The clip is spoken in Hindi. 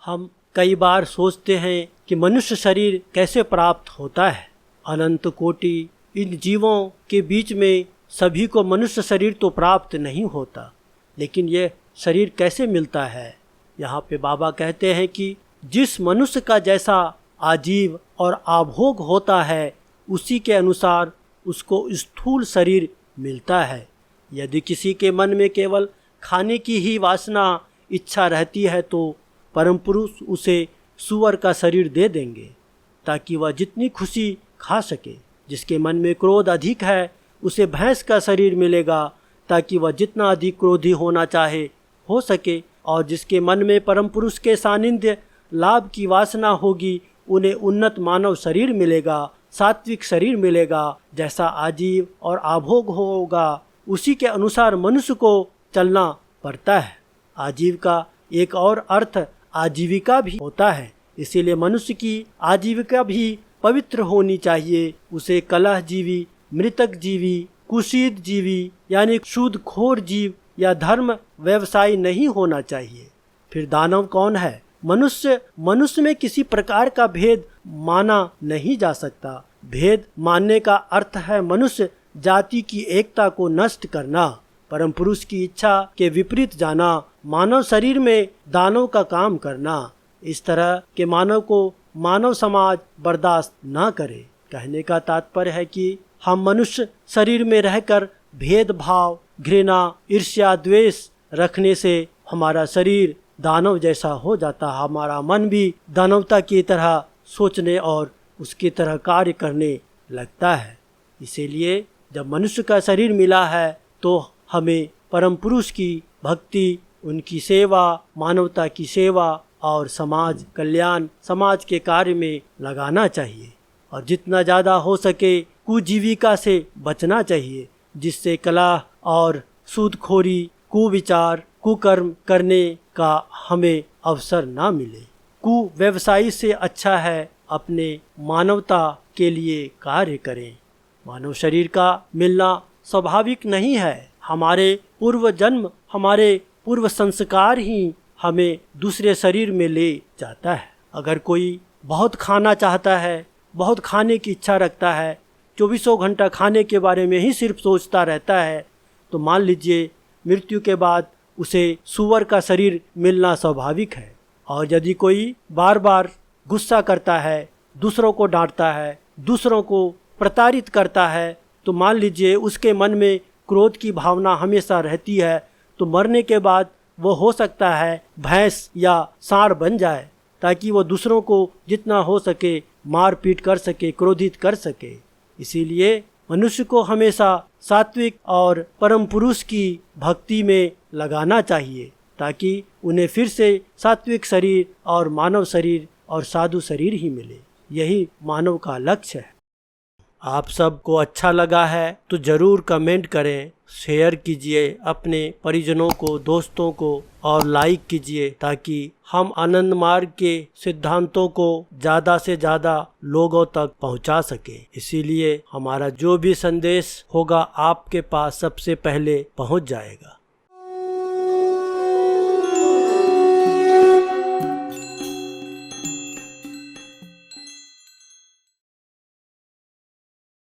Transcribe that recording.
हम कई बार सोचते हैं कि मनुष्य शरीर कैसे प्राप्त होता है। अनंत कोटि इन जीवों के बीच में सभी को मनुष्य शरीर तो प्राप्त नहीं होता, लेकिन यह शरीर कैसे मिलता है। यहाँ पे बाबा कहते हैं कि जिस मनुष्य का जैसा आजीव और आभोग होता है उसी के अनुसार उसको स्थूल शरीर मिलता है। यदि किसी के मन में केवल खाने की ही वासना इच्छा रहती है तो परम पुरुष उसे सूअर का शरीर दे देंगे ताकि वह जितनी खुशी खा सके। जिसके मन में क्रोध अधिक है उसे भैंस का शरीर मिलेगा ताकि वह जितना अधिक क्रोधी होना चाहे हो सके। और जिसके मन में परम पुरुष के सानिध्य लाभ की वासना होगी उन्हें उन्नत मानव शरीर मिलेगा, सात्विक शरीर मिलेगा। जैसा आजीव और आभोग होगा उसी के अनुसार मनुष्य को चलना पड़ता है। आजीव का एक और अर्थ आजीविका भी होता है, इसीलिए मनुष्य की आजीविका भी पवित्र होनी चाहिए। उसे कलह जीवी, मृतक जीवी, कुशीद जीवी यानी सूदखोर जीव या धर्म व्यवसायी नहीं होना चाहिए। फिर दानव कौन है? मनुष्य में किसी प्रकार का भेद माना नहीं जा सकता। भेद मानने का अर्थ है मनुष्य जाति की एकता को नष्ट करना, परम पुरुष की इच्छा के विपरीत जाना, मानव शरीर में दानव का काम करना। इस तरह के मानव को मानव समाज बर्दाश्त न करे। कहने का तात्पर्य है कि हम मनुष्य शरीर में रहकर भेदभाव, घृणा, ईर्ष्या, द्वेष रखने से हमारा शरीर दानव जैसा हो जाता है। हमारा मन भी दानवता की तरह सोचने और उसकी तरह कार्य करने लगता है। इसीलिए जब मनुष्य का शरीर मिला है तो हमें परम पुरुष की भक्ति, उनकी सेवा, मानवता की सेवा और समाज कल्याण, समाज के कार्य में लगाना चाहिए। और जितना ज़्यादा हो सके कुजीविका से बचना चाहिए, जिससे कलह और सूदखोरी, कुविचार, कुकर्म करने का हमें अवसर ना मिले। कुव्यवसायी से अच्छा है अपने मानवता के लिए कार्य करें। मानव शरीर का मिलना स्वाभाविक नहीं है। हमारे पूर्व जन्म, हमारे पूर्व संस्कार ही हमें दूसरे शरीर में ले जाता है। अगर कोई बहुत खाना चाहता है, बहुत खाने की इच्छा रखता है, 24 घंटा खाने के बारे में ही सिर्फ सोचता रहता है, तो मान लीजिए मृत्यु के बाद उसे सूअर का शरीर मिलना स्वाभाविक है। और यदि कोई बार बार गुस्सा करता है, दूसरों को डांटता है, दूसरों को प्रताड़ित करता है, तो मान लीजिए उसके मन में क्रोध की भावना हमेशा रहती है, तो मरने के बाद वो हो सकता है भैंस या सांड बन जाए, ताकि वो दूसरों को जितना हो सके मार पीट कर सके, क्रोधित कर सके। इसीलिए मनुष्य को हमेशा सात्विक और परम पुरुष की भक्ति में लगाना चाहिए, ताकि उन्हें फिर से सात्विक शरीर और मानव शरीर और साधु शरीर ही मिले। यही मानव का लक्ष्य है। आप सबको अच्छा लगा है तो ज़रूर कमेंट करें, शेयर कीजिए अपने परिजनों को, दोस्तों को, और लाइक कीजिए ताकि हम आनंद मार्ग के सिद्धांतों को ज़्यादा से ज़्यादा लोगों तक पहुंचा सके। इसीलिए हमारा जो भी संदेश होगा आपके पास सबसे पहले पहुंच जाएगा।